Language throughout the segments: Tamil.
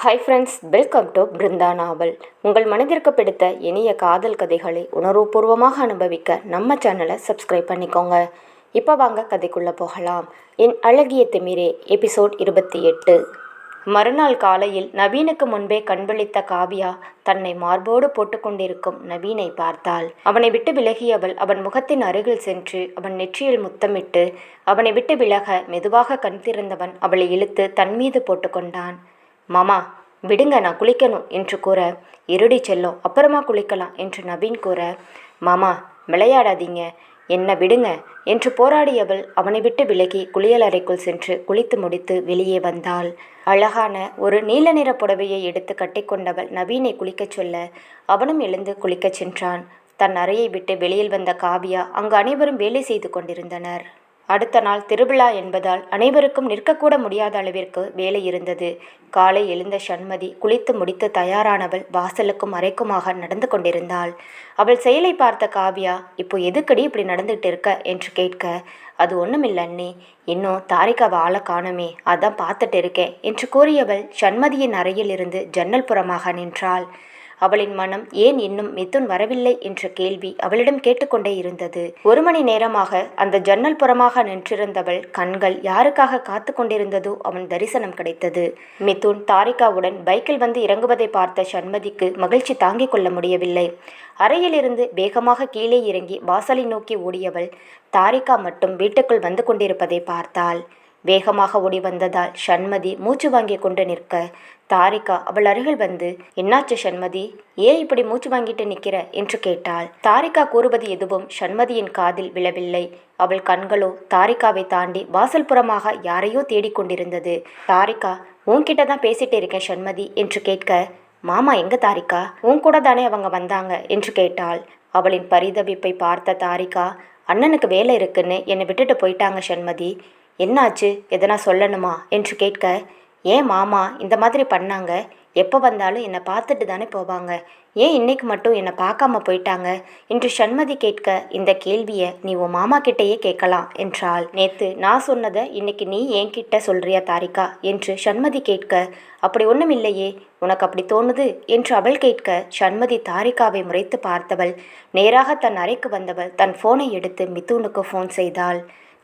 Hi friends, welcome to Brinda novel. உங்கள் மனதிற்கு பிடித்த இனிய காதல் கதைகளை உணர்வுபூர்வமாக அனுபவிக்க நம்ம சேனலை சப்ஸ்கிரைப் பண்ணிக்கோங்க. இப்போ வாங்க கதைக்குள்ளே போகலாம். என் அழகிய திமிரே எபிசோட் 28. மறுநாள் காலையில் நவீனுக்கு முன்பே கண்விழித்த காவியா தன்னை மார்போடு போட்டுக்கொண்டிருக்கும் நவீனை பார்த்தாள். அவனை விட்டு விலகியவள் அவன் முகத்தின் அருகில் சென்று அவன் நெற்றியில் முத்தமிட்டு அவனை விட்டு விலக மெதுவாக கண் திறந்தவன் அவளை இழுத்து தன் மீது போட்டுக்கொண்டான். மாமா விடுங்க, நான் குளிக்கணும் என்று கூற, இருடி செல்லும், அப்புறமா குளிக்கலாம் என்று நவீன் கூற, மாமா விளையாடாதீங்க, என்ன விடுங்க என்று போராடியவள் அவனை விட்டு விலகி குளியலறைக்குள் சென்று குளித்து முடித்து வெளியே வந்தாள். அழகான ஒரு நீல நிற புடவையை எடுத்து கட்டிக்கொண்டவள் நவீனை குளிக்கச் சொல்ல அவனும் எழுந்து குளிக்கச் சென்றான். தன் அறையை விட்டு வெளியில் வந்த காவியா அங்கு அனைவரும் வேலை செய்து கொண்டிருந்தனர். அடுத்த நாள் திருவிழா என்பதால் அனைவருக்கும் நிற்கக்கூட முடியாத அளவிற்கு வேலை இருந்தது. காலை எழுந்த சண்மதி குளித்து முடித்து தயாரானவள் வாசலுக்கும் அறைக்குமாக நடந்து கொண்டிருந்தாள். அவள் செயலை பார்த்த காவியா, இப்போ எதுக்கடி இப்படி நடந்துகிட்டு இருக்க என்று கேட்க, அது ஒன்றுமில்ல அண்ணி, இன்னும் தாரிகாவை ஆளை காணுமே, அதான் பார்த்துட்டு இருக்கேன் என்று கூறியவள் சண்மதியின் அறையில் இருந்து ஜன்னல் புறமாக நின்றாள். அவளின் மனம் ஏன் இன்னும் மிதுன் வரவில்லை என்ற கேள்வி அவளிடம் கேட்டுக்கொண்டே இருந்தது. 1 மணி நேரமாக அந்த ஜன்னல் புறமாக நின்றிருந்தவள் கண்கள் யாருக்காக காத்து கொண்டிருந்ததோ அவன் தரிசனம் கிடைத்தது. மிதுன் தாரிகாவுடன் பைக்கில் வந்து இறங்குவதை பார்த்த சண்மதிக்கு மகிழ்ச்சி தாங்கிக் கொள்ள முடியவில்லை. அறையிலிருந்து வேகமாக கீழே இறங்கி வாசலை நோக்கி ஓடியவள் தாரிகா மட்டும் வீட்டுக்குள் வந்து கொண்டிருப்பதை பார்த்தாள். வேகமாக ஓடி வந்ததால் சண்மதி மூச்சு வாங்கி கொண்டு நிற்க, தாரிகா அவள் அருகில் வந்து, என்னாச்சு சண்மதி, ஏன் இப்படி மூச்சு வாங்கிட்டு நிற்கிற என்று கேட்டாள். தாரிகா கூறுவது எதுவும் சண்மதியின் காதில் விழவில்லை. அவள் கண்களோ தாரிகாவை தாண்டி வாசல் புறமாக யாரையோ தேடிக்கொண்டிருந்தது. தாரிகா, உன்கிட்ட தான் பேசிட்டு இருக்கேன் சண்மதி என்று கேட்க, மாமா எங்க தாரிகா, உன் கூட தானே அவங்க வந்தாங்க என்று கேட்டாள். அவளின் பரிதவிப்பை பார்த்த தாரிகா, அண்ணனுக்கு வேலை இருக்குன்னு என்னை விட்டுட்டு போயிட்டாங்க சண்மதி, என்னாச்சு, எதனா சொல்லணுமா என்று கேட்க, ஏன் மாமா இந்த மாதிரி பண்ணாங்க, எப்போ வந்தாலும் என்னை பார்த்துட்டு தானே போவாங்க, ஏன் இன்னைக்கு மட்டும் என்னை பார்க்காம போயிட்டாங்க என்று சண்மதி கேட்க, இந்த கேள்வியை நீ உன் மாமா கிட்டேயே கேட்கலாம் என்றாள். நேத்து நான் சொன்னதை இன்னைக்கு நீ என்கிட்ட சொல்றியா தாரிகா என்று சண்மதி கேட்க, அப்படி ஒன்றும் இல்லையே, உனக்கு அப்படி தோணுது என்று அவள் கேட்க, சண்மதி தாரிகாவை முறைத்து பார்த்தவள் நேராக தன் அறைக்கு வந்தவள் தன் ஃபோனை எடுத்து மிதுனுக்கு ஃபோன் செய்தாள்.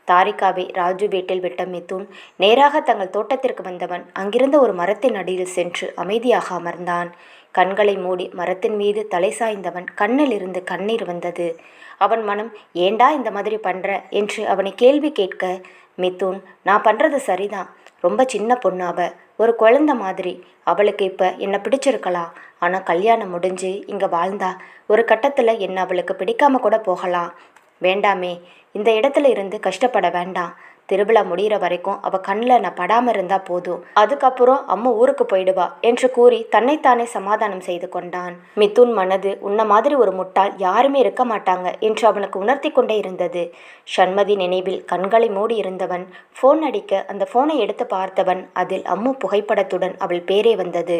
தாரிகாவை ராஜு வீட்டில் விட்ட மிதுன் நேராக தங்கள் தோட்டத்திற்கு வந்தவன் அங்கிருந்த ஒரு மரத்தின் அடியில் சென்று அமைதியாக அமர்ந்தான். கண்களை மூடி மரத்தின் மீது தலை சாய்ந்தவன் கண்ணில் இருந்து கண்ணீர் வந்தது. அவன் மனம் ஏண்டா இந்த மாதிரி பண்ற என்று அவனை கேள்வி கேட்க, மிதுன், நான் பண்றது சரிதான், ரொம்ப சின்ன பொண்ணு, அவ ஒரு குழந்தை மாதிரி, அவளுக்கு இப்போ என்னை பிடிச்சிருக்கலாம், ஆனால் கல்யாணம் முடிஞ்சு இங்கே வாழ்ந்தா ஒரு கட்டத்தில் என்னை அவளுக்கு பிடிக்காம கூட போகலாம், வேண்டாமே, இந்த இடத்துல இருந்து கஷ்டப்பட வேண்டாம், திருவிழா முடிகிற வரைக்கும் அவள் கண்ணில் நான் படாமல் இருந்தால் போதும், அதுக்கப்புறம் அம்மா ஊருக்கு போயிடுவா என்று கூறி தன்னைத்தானே சமாதானம் செய்து கொண்டான். மிதுன் மனது உன்ன மாதிரி ஒரு முட்டாள் யாருமே இருக்க மாட்டாங்க என்று அவனுக்கு உணர்த்தி கொண்டே இருந்தது. சண்மதி நினைவில் கண்களை மூடி இருந்தவன் ஃபோன் அடிக்க அந்த ஃபோனை எடுத்து பார்த்தவன் அதில் அம்மு புகைப்படத்துடன் அவள் பேரே வந்தது.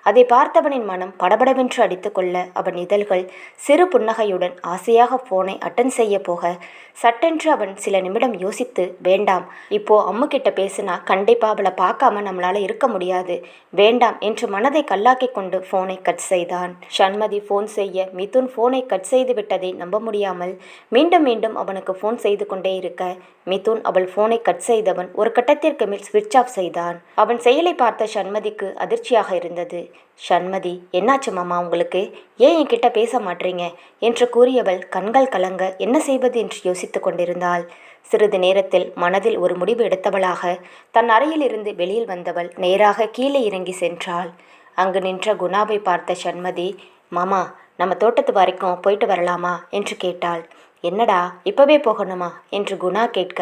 அதை பார்த்தவனின் மனம் படபடவென்று அடித்து கொள்ள அவன் இதழ்கள் சிறு புன்னகையுடன் ஆசையாக ஃபோனை அட்டன் செய்ய போக சட்டென்று அவன் சில நிமிடம் யோசித்து, வேண்டாம், இப்போ அம்முக்கிட்ட பேசினா கண்டிப்பாக அவளை பார்க்காம நம்மளால இருக்க முடியாது, வேண்டாம் என்று மனதை கல்லாக்கி கொண்டு ஃபோனை கட் செய்தான். சண்மதி ஃபோன் செய்ய மிதுன் ஃபோனை கட் செய்து விட்டதை நம்ப முடியாமல் மீண்டும் மீண்டும் அவனுக்கு ஃபோன் செய்து கொண்டே இருக்க, மிதுன் அவள் ஃபோனை கட் செய்தவன் ஒரு கட்டத்திற்கு மேல் ஸ்விட்ச் ஆஃப் செய்தான். அவன் செயலை பார்த்த சண்மதிக்கு அதிர்ச்சியாக இருந்தது. சண்மதி, என்னாச்சு மாமா உங்களுக்கு, ஏன் என்கிட்ட பேச மாட்டீங்க என்று கூறியவள் கண்கள் கலங்க என்ன செய்வது என்று யோசித்து கொண்டிருந்தாள். சிறிது நேரத்தில் மனதில் ஒரு முடிவு எடுத்தவளாக தன் அறையில் இருந்து வெளியில் வந்தவள் நேராக கீழே இறங்கி சென்றாள். அங்கு நின்ற குணாவை பார்த்த சண்மதி, மாமா நம்ம தோட்டத்து வரைக்கும் போயிட்டு வரலாமா என்று கேட்டாள். என்னடா இப்போவே போகணுமா என்று குணா கேட்க,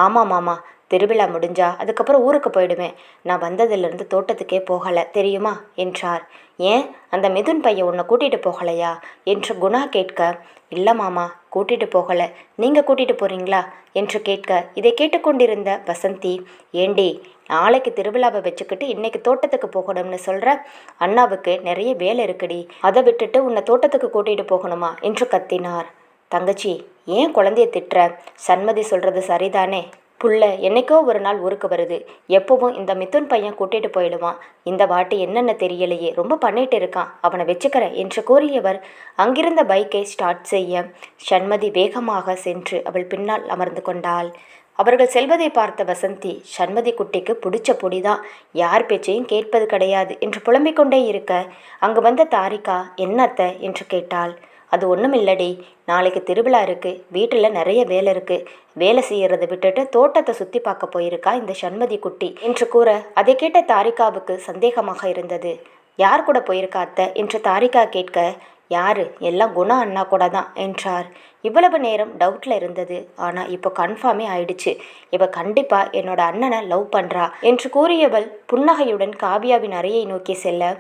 ஆமாம் மாமா, திருவிழா முடிஞ்சா அதுக்கப்புறம் ஊருக்கு போயிடுவேன், நான் வந்ததிலிருந்து தோட்டத்துக்கே போகலை தெரியுமா என்றார். ஏன் அந்த மிதுன் பையன் உன்னை கூட்டிகிட்டு போகலையா என்று குணா கேட்க, இல்லை மாமா, கூட்டிகிட்டு போகலை, நீங்கள் கூட்டிகிட்டு போகிறீங்களா என்று கேட்க, இதை கேட்டுக்கொண்டிருந்த வசந்தி, ஏண்டி நாளைக்கு திருவிழாவை வச்சுக்கிட்டு இன்னைக்கு தோட்டத்துக்கு போகணும்னு சொல்கிற, அண்ணாவுக்கு நிறைய வேலை இருக்குடி, அதை விட்டுட்டு உன்னை தோட்டத்துக்கு கூட்டிகிட்டு போகணுமா என்று கத்தினார். தங்கச்சி, ஏன் குழந்தைய திட்டுற, சண்மதி சொல்கிறது சரிதானே, புள்ள என்னைக்கோ ஒரு நாள் ஊருக்கு வருது. எப்பவும் இந்த மிதுன் பையன் கூட்டிட்டு போயிடுவான். இந்த வாட்டி என்னென்ன தெரியலையே, ரொம்ப பண்ணிட்டு இருக்கான். அவனை வச்சுக்கிறேன் என்று கூறியவர் அங்கிருந்த பைக்கை ஸ்டார்ட் செய்ய சண்மதி வேகமாக சென்று அவள் பின்னால் அமர்ந்து கொண்டாள். அவர்கள் செல்வதை பார்த்த வசந்தி, சண்மதி குட்டிக்கு பிடிச்ச பொடிதான், யார் பேச்சையும் கேட்பது கிடையாது என்று புலம்பிக் கொண்டே இருக்க, அங்கு வந்த தாரிகா என்னத்த என்று கேட்டாள். அது ஒன்றும் இல்லடி, நாளைக்கு திருவிழா இருக்குது, வீட்டில் நிறைய வேலை இருக்குது, வேலை செய்யறதை விட்டுட்டு தோட்டத்தை சுற்றி பார்க்க போயிருக்கா இந்த சண்மதி குட்டி என்று கூற, அதை கேட்ட தாரிகாவுக்கு சந்தேகமாக இருந்தது. யார் கூட போயிருக்கா அத்தை என்று தாரிகா கேட்க, யாரு, எல்லாம் குணா அண்ணா கூட தான் என்றார். இவ்வளவு நேரம் டவுட்டில் இருந்தது, ஆனால் இப்போ கன்ஃபார்மே ஆயிடுச்சு, இவ கண்டிப்பாக என்னோட அண்ணனை லவ் பண்ணுறா என்று கூறியவள் புன்னகையுடன் காவியாவின் அறையை நோக்கி செல்ல,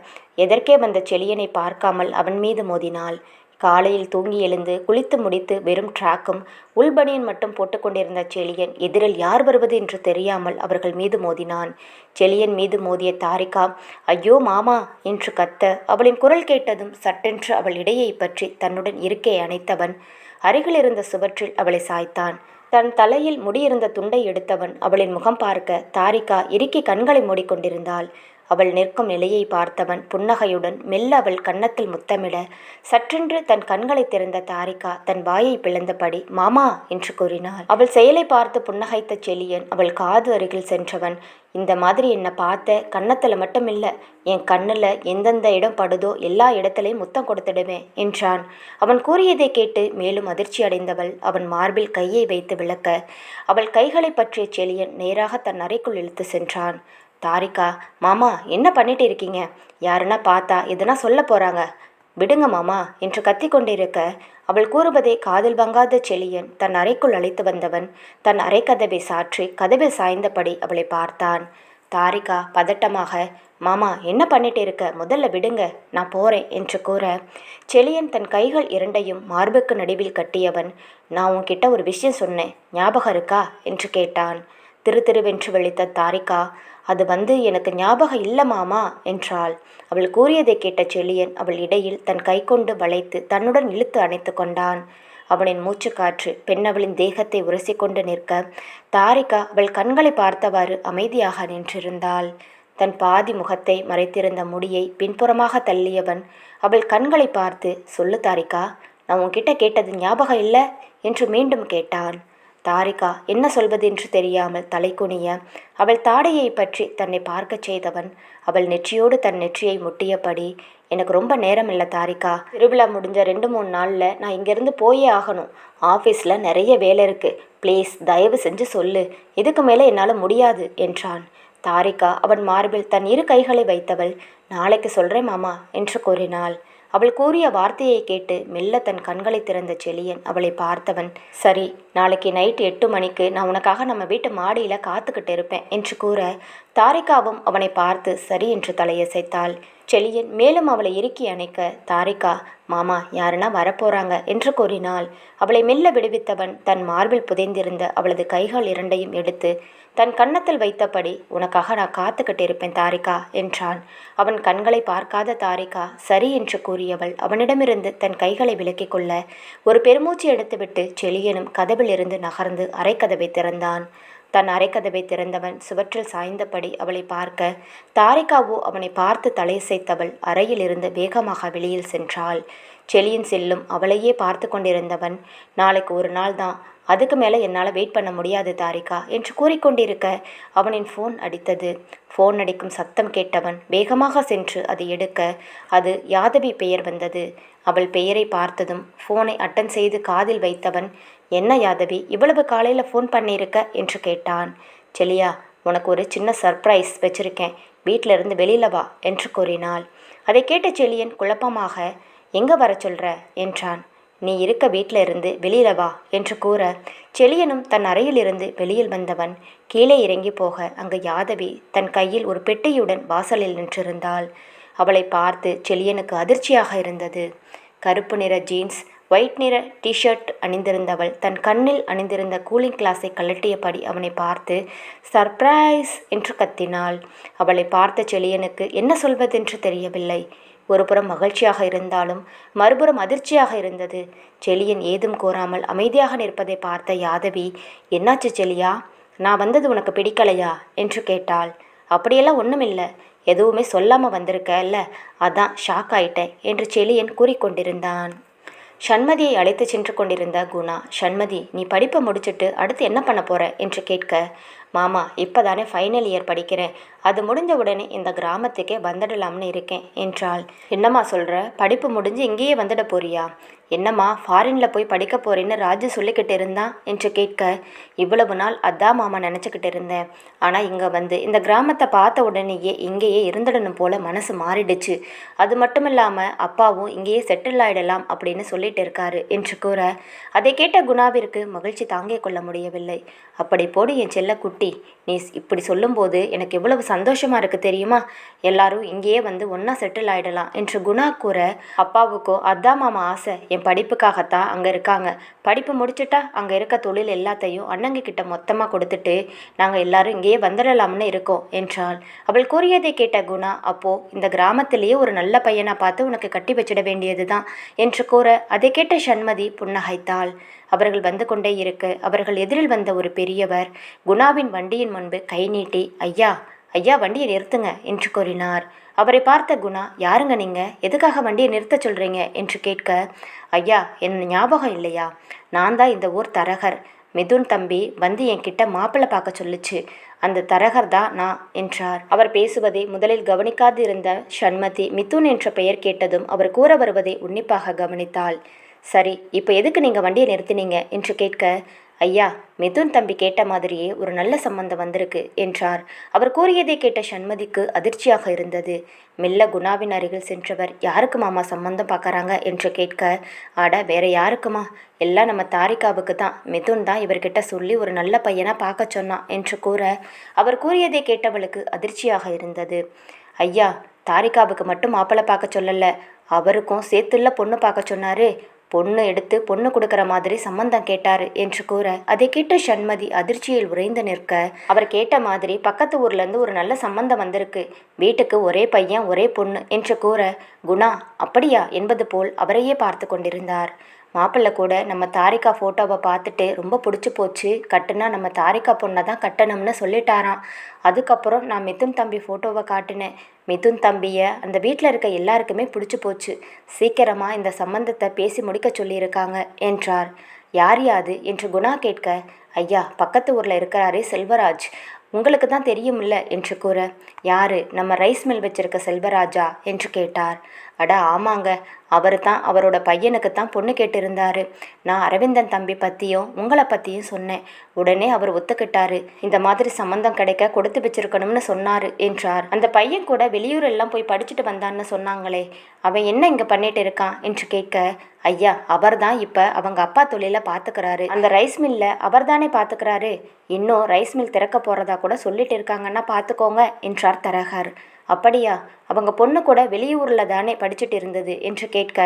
எதற்கே வந்த செழியனை பார்க்காமல் அவன் மீது மோதினாள். காலையில் தூங்கி எழுந்து குளித்து முடித்து வெறும் ட்ராக்கும் உள்பனியன் மட்டும் போட்டுக்கொண்டிருந்த செழியன் எதிரில் யார் வருவது என்று தெரியாமல் அவர்கள் மீது மோதினான். செழியன் மீது மோதிய தாரிகா ஐயோ மாமா என்று கத்த, அவளின் குரல் கேட்டதும் சட்டென்று அவள் இடையை பற்றி தன்னுடன் இருக்கை அணைத்தவன் அருகில் இருந்த சுவற்றில் அவளை சாய்த்தான். தன் தலையில் முடியிருந்த துண்டை எடுத்தவன் அவளின் முகம் பார்க்க தாரிகா இறுக்கி கண்களை மூடிக்கொண்டிருந்தாள். அவள் நிற்கும் நிலையை பார்த்தவன் புன்னகையுடன் மெல்ல அவள் கன்னத்தில் முத்தமிட, சற்றென்று தன் கண்களை திறந்த தாரிகா தன் வாயை பிளந்தபடி மாமா என்று கூறினாள். அவள் செயலை பார்த்து புன்னகைத்த செழியன் அவள் காது அருகில் சென்றவன், இந்த மாதிரி என்னை பார்த்த கன்னத்தில் மட்டும் இல்லை, என் கண்ணில் எந்தெந்த இடம் படுதோ எல்லா இடத்துலையும் முத்தம் கொடுத்துடுவேன் என்றான். அவன் கூறியதை கேட்டு மேலும் அதிர்ச்சி அடைந்தவள் அவன் மார்பில் கையை வைத்து விளக்க, அவள் கைகளை பற்றிய செழியன் நேராக தன் அறைக்குள் இழுத்து சென்றான். தாரிகா மாமா என்ன பண்ணிட்டு இருக்கீங்க, யாருன்னா பார்த்தா எதனா சொல்ல போகிறாங்க, விடுங்க மாமா என்று கத்தி கொண்டிருக்க, அவள் கூறுவதை காதில் வாங்காத செழியன் தன் அறைக்குள் அழைத்து வந்தவன் தன் அறை கதவை சாற்றி கதவில் சாய்ந்தபடி அவளை பார்த்தான். தாரிகா பதட்டமாக மாமா என்ன பண்ணிட்டு இருக்க, முதல்ல விடுங்க, நான் போகிறேன் என்று கூற, செழியன் தன் கைகள் இரண்டையும் மார்புக்கு நடுவில் கட்டியவன், நான் உன்கிட்ட ஒரு விஷயம் சொன்னேன், ஞாபகம் இருக்கா என்று கேட்டான். திருதிருவென்று விழித்த தாரிகா அது எனக்கு ஞாபகம் இல்லை மாமா என்றாள். அவள் கூறியதை கேட்ட செழியன் அவள் இடையில் தன் கை கொண்டு வளைத்து தன்னுடன் இழுத்து அணைத்து கொண்டான். அவனின் மூச்சுக்காற்று பெண்ணவளின் தேகத்தை உரசி கொண்டு நிற்க, தாரிகா அவள் கண்களை பார்த்தவாறு அமைதியாக நின்றிருந்தாள். தன் பாதி முகத்தை மறைத்திருந்த முடியை பின்புறமாக தள்ளியவன் அவள் கண்களை பார்த்து, சொல்லு தாரிகா, நான் உன்கிட்ட கேட்டது ஞாபகம் இல்லை என்று மீண்டும் கேட்டான். தாரிகா என்ன சொல்வதென்று தெரியாமல் தலை குனிய, அவள் தாடையை பற்றி தன்னை பார்க்கச் செய்தவன் அவள் நெற்றியோடு தன் நெற்றியை முட்டியபடி, எனக்கு ரொம்ப நேரம் இல்லை தாரிகா, திருவிழா முடிஞ்ச 2-3 நாளில் நான் இங்கேருந்து போயே ஆகணும், ஆஃபீஸில் நிறைய வேலை இருக்குது, ப்ளீஸ் தயவு செஞ்சு சொல்லு, இதுக்கு மேலே என்னால் முடியாது என்றான். தாரிகா அவன் மார்பில் தன் இரு கைகளை வைத்தவள், நாளைக்கு சொல்கிறேன் மாமா என்று கூறினாள். அவள் கூறிய வார்த்தையை கேட்டு மெல்ல தன் கண்களை திறந்த செழியன் அவளை பார்த்தவன், சரி நாளைக்கு நைட் 8 மணிக்கு நான் உனக்காக நம்ம வீட்டு மாடியில் காத்துக்கிட்டு இருப்பேன் என்று கூற, தாரிகாவும் அவனை பார்த்து சரி என்று தலையசைத்தாள். செழியன் மேலும் அவளை இறுக்கி அணைக்க, தாரிகா மாமா யாருன்னா வரப்போறாங்க என்று கூறினாள். அவளை மெல்ல விடுவித்தவன் தன் மார்பில் புதைந்திருந்த அவளது கைகள் இரண்டையும் எடுத்து தன் கன்னத்தில் வைத்தபடி, உனக்காக நான் காத்துக்கிட்டு இருப்பேன் தாரிகா என்றான். அவன் கண்களை பார்க்காத தாரிகா சரி என்று கூறியவள் அவனிடமிருந்து தன் கைகளை விலக்கிக் கொள்ள, ஒரு பெருமூச்சு எடுத்துவிட்டு செழியனும் கதவிலிருந்து நகர்ந்து அரைக்கதவை திறந்தான். தன் அரைக்கதவை திறந்தவன் சுவற்றில் சாய்ந்தபடி அவளை பார்க்க, தாரிகாவோ அவனை பார்த்து தலையசைத்தவள் அறையிலிருந்து வேகமாக வெளியில் சென்றாள். செழியன் செல்லும் அவளையே பார்த்து கொண்டிருந்தவன், நாளைக்கு ஒரு நாள் தான், அதுக்கு மேலே என்னால் வெயிட் பண்ண முடியாது தாரிகா என்று கூறிக்கொண்டிருக்க அவனின் ஃபோன் அடித்தது. ஃபோன் அடிக்கும் சத்தம் கேட்டவன் வேகமாக சென்று அதை எடுக்க அது யாதவி பெயர் வந்தது. அவள் பெயரை பார்த்ததும் ஃபோனை அட்டன் செய்து காதில் வைத்தவன், என்ன யாதவி இவ்வளவு காலையில் ஃபோன் பண்ணியிருக்க என்று கேட்டான். செலியா, உனக்கு ஒரு சின்ன சர்ப்ரைஸ் வச்சிருக்கேன், வீட்டில இருந்து வெளியில் வா என்று கூறினாள். அதை கேட்ட செழியன் குழப்பமாக, எங்கே வர சொல்கிற என்றான். நீ இருக்க வீட்டில் இருந்து வெளியில் வா என்று கூற, செழியனும் தன் அறையிலிருந்து வெளியில் வந்தவன் கீழே இறங்கி போக அங்கு யாதவி தன் கையில் ஒரு பெட்டியுடன் வாசலில் நின்றிருந்தாள். அவளை பார்த்து செழியனுக்கு அதிர்ச்சியாக இருந்தது. கருப்பு நிற ஜீன்ஸ், ஒயிட் நிற டிஷர்ட் அணிந்திருந்தவள் தன் கண்ணில் அணிந்திருந்த கூலிங் கிளாஸை கழட்டியபடி அவனை பார்த்து சர்ப்ரைஸ் என்று கத்தினாள். அவளை பார்த்த செழியனுக்கு என்ன சொல்வதென்று தெரியவில்லை. ஒருபுறம் மகிழ்ச்சியாக இருந்தாலும் மறுபுறம் அதிர்ச்சியாக இருந்தது. செழியன் ஏதும் கூறாமல் அமைதியாக நிற்பதை பார்த்த யாதவி, என்னாச்சு செழியா, நான் வந்தது உனக்கு பிடிக்கலையா என்று கேட்டாள். அப்படியெல்லாம் ஒன்றுமில்லை, எதுவுமே சொல்லாமல் வந்திருக்கல்ல, அதான் ஷாக் ஆயிட்டேன் என்று செழியன் கூறிக்கொண்டிருந்தான். சண்மதியை அழைத்து சென்று கொண்டிருந்த குணா, சண்மதி நீ படிப்பை முடிச்சுட்டு அடுத்து என்ன பண்ண போற என்று கேட்க, மாமா இப்போ தானே ஃபைனல் இயர் படிக்கிறேன், அது முடிஞ்ச உடனே இந்த கிராமத்துக்கே வந்துடலாம்னு இருக்கேன் என்றாள். என்னம்மா சொல்கிற, படிப்பு முடிஞ்சு இங்கேயே வந்துட போறியா? என்னம்மா ஃபாரினில் போய் படிக்க போறேன்னு ராஜு சொல்லிக்கிட்டு இருந்தான் என்று கேட்க, இவ்வளவு நாள் அதான் மாமா நினச்சிக்கிட்டு இருந்தேன், ஆனால் இங்கே வந்து இந்த கிராமத்தை பார்த்த உடனேயே இங்கேயே இருந்துடணும் போல மனசு மாறிடுச்சு. அது மட்டும் இல்லாமல் அப்பாவும் இங்கேயே செட்டில் ஆகிடலாம் அப்படின்னு சொல்லிட்டு இருக்காரு என்று கூற, அதை கேட்ட குணாவிற்கு மகிழ்ச்சி தாங்கிக் கொள்ள முடியவில்லை. அப்படி போடு என் செல்ல குட்டி, நீ இப்படி சொல்லும்போது எனக்கு எவ்வளவு சந்தோஷமா இருக்கு தெரியுமா? எல்லாரும் இங்கேயே வந்து ஒன்றா செட்டில் ஆகிடலாம் என்று குணா கூற, அப்பாவுக்கோ அதான் மாமா ஆசை, என் படிப்புக்காகத்தான் அங்கே இருக்காங்க, படிப்பு முடிச்சுட்டா அங்கே இருக்க தொழில் எல்லாத்தையும் அண்ணங்க கிட்ட மொத்தமாக கொடுத்துட்டு நாங்கள் எல்லாரும் இங்கேயே வந்துடலாம்னு இருக்கோம் என்றாள். அவள் கூறியதை கேட்ட குணா, அப்போ இந்த கிராமத்திலேயே ஒரு நல்ல பையனா பார்த்து உனக்கு கட்டி வச்சிட வேண்டியதுதான் என்று கூற, அதை கேட்ட சண்மதி புன்னகைத்தாள். அவர்கள் வந்து கொண்டே இருக்க அவர்கள் எதிரில் வந்த ஒரு பெரியவர் குணாவின் வண்டியின் முன்பு கை நீட்டி, ஐயா ஐயா வண்டியை நிறுத்துங்க என்று கூறினார். அவரை பார்த்த குணா, யாருங்க நீங்க, எதுக்காக வண்டியை நிறுத்த சொல்றீங்க என்று கேட்க, ஐயா என்ன ஞாபகம் இல்லையா, நான் தான் இந்த ஊர் தரகர், மிதுன் தம்பி வந்து என்கிட்ட மாப்பிள்ளை பார்க்க சொல்லுச்சு, அந்த தரகர் தான் நான் என்றார். அவர் பேசுவதை முதலில் கவனிக்காது இருந்த சண்மதி மிதுன் என்ற பெயர் கேட்டதும் அவர் கூற வருவதை உன்னிப்பாக கவனித்தாள். சரி, இப்போ எதுக்கு நீங்கள் வண்டியை நிறுத்தினீங்க என்று கேட்க, ஐயா மிதுன் தம்பி கேட்ட மாதிரியே ஒரு நல்ல சம்பந்தம் வந்திருக்கு என்றார். அவர் கூறியதை கேட்ட சண்மதிக்கு அதிர்ச்சியாக இருந்தது. மெல்ல குணாவின் அருகில் சென்றவர், யாருக்கு மாமா சம்பந்தம் பார்க்குறாங்க என்று கேட்க, அட வேற யாருக்குமா, எல்லாம் நம்ம தாரிகாவுக்கு தான், மிதுன் தான் இவர்கிட்ட சொல்லி ஒரு நல்ல பையனாக பார்க்க சொன்னான் என்று கூற, அவர் கூறியதை கேட்டவளுக்கு அதிர்ச்சியாக இருந்தது. ஐயா தாரிகாவுக்கு மட்டும் மாப்பிள்ளை பார்க்க சொல்லலை, அவருக்கும் சேர்த்துள்ள பொண்ணு பார்க்க சொன்னாரு, பொண்ணு எடுத்து பொண்ணு கொடுக்குற மாதிரி சம்மந்தம் கேட்டாரு என்று கூற, அதை கேட்ட சண்மதி அதிர்ச்சியில் உறைந்து நிற்க, அவர் கேட்ட மாதிரி பக்கத்து ஊர்லேருந்து ஒரு நல்ல சம்பந்தம் வந்திருக்கு, வீட்டுக்கு ஒரே பையன் ஒரே பொண்ணு என்று கூற, குணா அப்படியா என்பது போல் அவரையே பார்த்து கொண்டிருந்தார். மாப்பிள்ளை கூட நம்ம தாரிகா ஃபோட்டோவை பார்த்துட்டு ரொம்ப பிடிச்சி போச்சு, கட்டுனா நம்ம தாரிகா பொண்ணை தான் கட்டணும்னு சொல்லிட்டாராம். அதுக்கப்புறம் நான் மிதுன் தம்பி ஃபோட்டோவை காட்டினேன், மிதுன் தம்பியை அந்த வீட்டில் இருக்க எல்லாருக்குமே பிடிச்சி போச்சு, சீக்கிரமாக இந்த சம்பந்தத்தை பேசி முடிக்க சொல்லியிருக்காங்க என்றார். யார் யாது என்று குணா கேட்க, ஐயா பக்கத்து ஊரில் இருக்கிறாரே செல்வராஜ், உங்களுக்கு தான் தெரியுமில்ல என்று கூற, யாரு, நம்ம ரைஸ் மில் வச்சிருக்க செல்வராஜா என்று கேட்டார். அட ஆமாங்க, அவர் தான் அவரோட பையனுக்கு தான் பொண்ணு கேட்டிருந்தாரு, நான் அரவிந்தன் தம்பி பற்றியும் உங்களை பற்றியும் சொன்னேன், உடனே அவர் ஒத்துக்கிட்டாரு, இந்த மாதிரி சம்மந்தம் கிடைக்க கொடுத்து வச்சிருக்கணும்னு சொன்னார் என்றார். அந்த பையன் கூட வெளியூர் எல்லாம் போய் படிச்சுட்டு வந்தான்னு சொன்னாங்களே, அவன் என்ன இங்கே பண்ணிட்டு இருக்கான் என்று கேட்க, ஐயா அவர் தான் இப்போ அவங்க அப்பா தொழிலை பார்த்துக்கிறாரு, அந்த ரைஸ் மில்ல அவர் தானே பார்த்துக்கிறாரு, இன்னும் ரைஸ் மில் திறக்க போகிறதா கூட சொல்லிட்டு இருக்காங்கன்னா பார்த்துக்கோங்க என்றார் தரகர். அப்படியா, அவங்க பொண்ணு கூட வெளியூரில் தானே படிச்சுட்டு இருந்தது என்று கேட்க,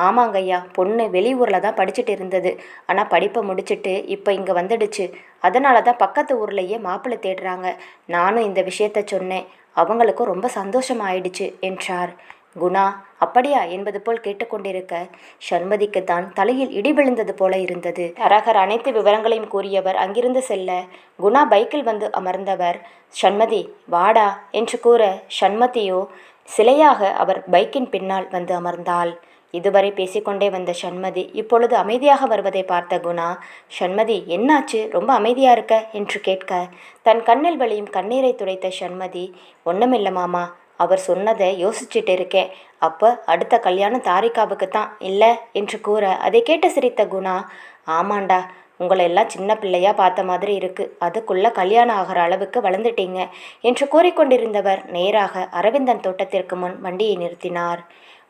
ஆமாங்க ஐயா, பொண்ணு வெளியூரில் தான் படிச்சுட்டு இருந்தது, ஆனால் படிப்பை முடிச்சுட்டு இப்போ இங்கே வந்துடுச்சு, அதனால தான் பக்கத்து ஊர்லேயே மாப்பிள்ளை தேடுறாங்க, நானும் இந்த விஷயத்த சொன்னேன், அவங்களுக்கும் ரொம்ப சந்தோஷம் ஆயிடுச்சு என்றார். குணா அப்படியா என்பது போல் கேட்டுக்கொண்டிருக்க சண்மதிக்கு தான் தலையில் இடி விழுந்தது போல இருந்தது. தரகர் அனைத்து விவரங்களையும் கூறியவர் அங்கிருந்து செல்ல குணா பைக்கில் வந்து அமர்ந்தவர், சண்மதி வாடா என்று கூற, சண்மதியோ சிலையாக அவர் பைக்கின் பின்னால் வந்து அமர்ந்தாள். இதுவரை பேசிக்கொண்டே வந்த சண்மதி இப்பொழுது அமைதியாக வருவதை பார்த்த குணா, சண்மதி என்னாச்சு, ரொம்ப அமைதியா இருக்க என்று கேட்க, தன் கண்ணில் வழியும் கண்ணீரை துடைத்த சண்மதி, ஒன்றுமில்ல மாமா, அவர் சொன்னதை யோசிச்சுட்டு இருக்கேன், அப்போ அடுத்த கல்யாணம் தாரிகாவுக்கு தான் இல்லை என்று கூற, அதை கேட்டு சிரித்த குணா, ஆமாண்டா, உங்களை எல்லாம் சின்ன பிள்ளையா பார்த்த மாதிரி இருக்கு, அதுக்குள்ள கல்யாணம் ஆகிற அளவுக்கு வளர்ந்துட்டீங்க என்று கூறிக்கொண்டிருந்தவர் நேராக அரவிந்தன் தோட்டத்திற்கு முன் வண்டியை நிறுத்தினார்.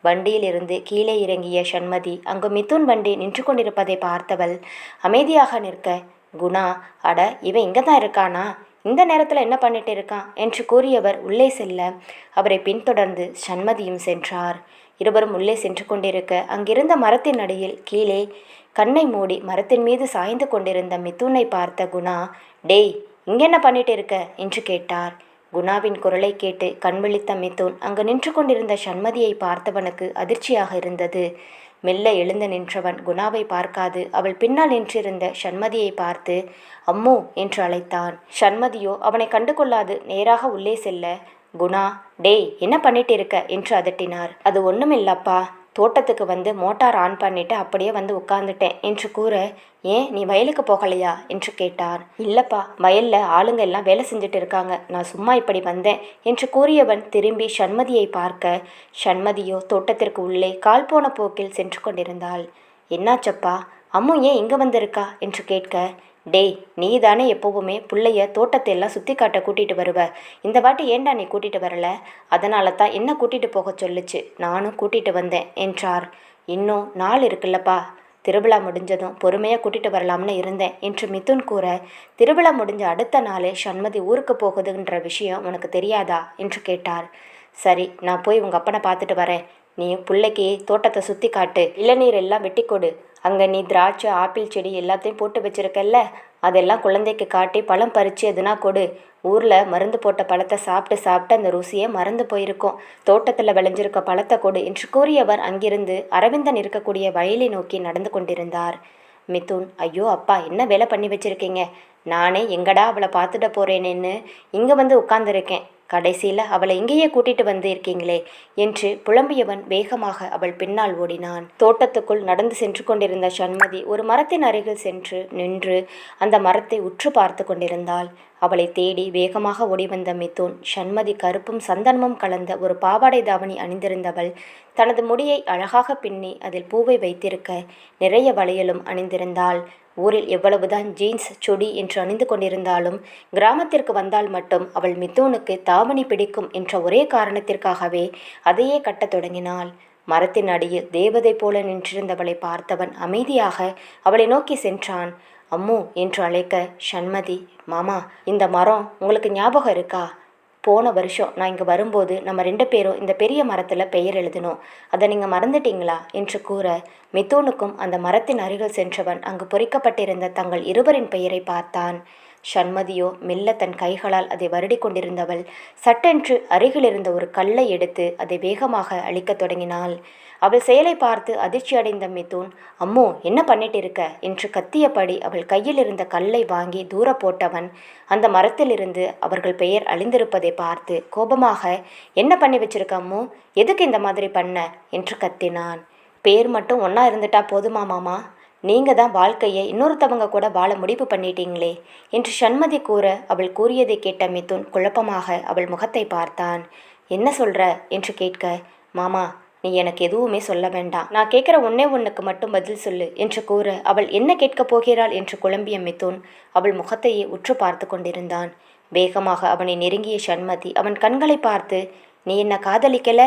வண்டியிலிருந்து கீழே இறங்கிய சண்மதி அங்கு மிதுன் வண்டி நின்று கொண்டிருப்பதை பார்த்தவள் அமைதியாக நிற்க, குணா அட இவன் இங்கே தான் இருக்கானா, இந்த நேரத்தில் என்ன பண்ணிட்டு இருக்கான் என்று கூறியவர் உள்ளே செல்ல அவரை பின்தொடர்ந்து சண்மதியும் சென்றார். இருவரும் உள்ளே சென்று கொண்டிருக்க அங்கிருந்த மரத்தின் அடியில் கீழே கண்ணை மூடி மரத்தின் மீது சாய்ந்து கொண்டிருந்த மிதுனை பார்த்த குணா, டேய் இங்கே என்ன பண்ணிட்டு இருக்க என்று கேட்டார். குணாவின் குரலை கேட்டு கண் விழித்த மிதுன் அங்கு நின்று கொண்டிருந்த சண்மதியை பார்த்தவனுக்கு அதிர்ச்சியாக இருந்தது. மெல்ல எழுந்து நின்றவன் குணாவை பார்க்காது அவள் பின்னால் நின்றிருந்த சண்மதியை பார்த்து அம்மு என்று அழைத்தான். சண்மதியோ அவனை கண்டுகொள்ளாது நேராக உள்ளே செல்ல, குணா, டேய் என்ன பண்ணிட்டு இருக்க என்று அதட்டினார். அது ஒன்றுமில்லப்பா, தோட்டத்துக்கு வந்து மோட்டார் ஆன் பண்ணிட்டு அப்படியே வந்து உட்கார்ந்துட்டேன் என்று கூற, ஏன் நீ வயலுக்கு போகலையா என்று கேட்டார். இல்லப்பா, வயல்ல ஆளுங்க எல்லாம் வேலை செஞ்சுட்டு இருக்காங்க, நான் சும்மா இப்படி வந்தேன் என்று கூறியவன் திரும்பி சண்மதியை பார்க்க, சண்மதியோ தோட்டத்திற்கு உள்ளே கால் போன போக்கில் சென்று கொண்டிருந்தாள். என்னாச்சப்பா, அம்மு ஏன் இங்கே வந்திருக்கா என்று கேட்க, டேய் நீ தானே எப்போவுமே பிள்ளைய தோட்டத்தை எல்லாம் சுற்றி காட்ட கூட்டிகிட்டு வருவ, இந்த வாட்டி ஏண்டா நீ கூட்டிகிட்டு வரல, அதனால தான் என்ன கூட்டிகிட்டு போக சொல்லுச்சு, நானும் கூட்டிகிட்டு வந்தேன் என்றார். இன்னும் நாள் இருக்குல்லப்பா, திருவிழா முடிஞ்சதும் பொறுமையாக கூட்டிகிட்டு வரலாம்னு இருந்தேன் என்று மிதுன் கூற, திருவிழா முடிஞ்ச அடுத்த நாளே சண்மதி ஊருக்கு போகுதுன்ற விஷயம் உனக்கு தெரியாதா என்று கேட்டார். சரி, நான் போய் உங்கள் அப்பனை பார்த்துட்டு வரேன், நீ பிள்ளைக்கு தோட்டத்தை சுற்றி காட்டு, இளநீர் எல்லாம் வெட்டி கொடு, அங்கே நீ திராட்சை ஆப்பிள் செடி எல்லாத்தையும் போட்டு வச்சிருக்கல்ல, அதெல்லாம் குழந்தைக்கு காட்டி பழம் பறித்து எதுனா கொடு, ஊரில் மருந்து போட்ட பழத்தை சாப்பிட்டு சாப்பிட்டு அந்த ருசியை மறந்து போயிருக்கோம், தோட்டத்தில் விளைஞ்சிருக்க பழத்தை கொடு என்று கூறியவர் அங்கிருந்து அரவிந்தன் இருக்கக்கூடிய வயலை நோக்கி நடந்து கொண்டிருந்தார். மிதுன், ஐயோ அப்பா, என்ன வேலை பண்ணி வச்சிருக்கீங்க, நானே எங்கடா அவளை பார்த்துட்டு போகிறேனேன்னு இங்கே வந்து உட்கார்ந்துருக்கேன், கடைசியில் அவளை இங்கேயே கூட்டிட்டு வந்து இருக்கீங்களே என்று புலம்பியவன் வேகமாக அவள் பின்னால் ஓடினான். தோட்டத்துக்குள் நடந்து சென்று கொண்டிருந்த சண்மதி ஒரு மரத்தின் அருகில் சென்று நின்று அந்த மரத்தை உற்று பார்த்து கொண்டிருந்தாள். அவளை தேடி வேகமாக ஓடி வந்த மிதுன், சண்மதி கருப்பும் சந்தனமும் கலந்த ஒரு பாவாடை தாவணி அணிந்திருந்தவள், தனது முடியை அழகாக பின்னி அதில் பூவை வைத்திருக்க நிறைய வளையலும் அணிந்திருந்தாள். ஊரில் எவ்வளவுதான் ஜீன்ஸ் சுடி என்று அணிந்து கொண்டிருந்தாலும் கிராமத்திற்கு வந்தால் மட்டும் அவள் மிதுனுக்கு தாவணி பிடிக்கும் என்ற ஒரே காரணத்திற்காகவே அதையே கட்டத் தொடங்கினாள். மரத்தின் அடியில் தேவதை போல நின்றிருந்தவளை பார்த்தவன் அமைதியாக அவளை நோக்கி சென்றான். அம்மு என்று அழைக்க, சண்மதி, மாமா, இந்த மரம் உங்களுக்கு ஞாபகம் இருக்கா? போன வருஷம் நான் இங்கே வரும்போது நம்ம 2 பேரும் இந்த பெரிய மரத்தில் பெயர் எழுதினோம், அதை நீங்கள் மறந்துட்டீங்களா என்று கூற, மிதுனுக்கும் அந்த மரத்தின் அருகில் சென்றவன் அங்கு பொறிக்கப்பட்டிருந்த தங்கள் இருவரின் பெயரை பார்த்தான். சண்மதியோ மெல்ல தன் கைகளால் அதை வருடி கொண்டிருந்தவள் சட்டென்று அருகிலிருந்த ஒரு கல்லை எடுத்து அதை வேகமாக அழிக்கத் தொடங்கினாள். அவள் செயலை பார்த்து அதிர்ச்சி அடைந்த மிதுன், அம்மோ என்ன பண்ணிட்டு இருக்க என்று கத்தியபடி அவள் கையில் இருந்த கல்லை வாங்கி தூர போட்டவன் அந்த மரத்திலிருந்து அவர்கள் பெயர் அழிந்திருப்பதை பார்த்து கோபமாக, என்ன பண்ணி வச்சிருக்க அம்மோ, எதுக்கு இந்த மாதிரி பண்ண என்று கத்தினான். பேர் மட்டும் ஒன்றா இருந்துட்டா போதுமா மாமா, நீங்கள் தான் வாழ்க்கையை இன்னொருத்தவங்க கூட வாழ முடிவு பண்ணிட்டீங்களே என்று சண்மதி கூற, அவள் கூறியதை கேட்ட மிதுன் குழப்பமாக அவள் முகத்தை பார்த்தான். என்ன சொல்ற என்று கேட்க, மாமா நீ எனக்கு எதுவுமே சொல்ல வேண்டாம், நான் கேட்குற ஒன்றுக்கு மட்டும் பதில் சொல்லு என்று கூற, அவள் என்ன கேட்கப் போகிறாள் என்று குழம்பிய மிதுன் அவள் முகத்தையே உற்று பார்த்து கொண்டிருந்தான். வேகமாக அவனை நெருங்கிய சண்மதி அவன் கண்களை பார்த்து, நீ என்ன காதலிக்கல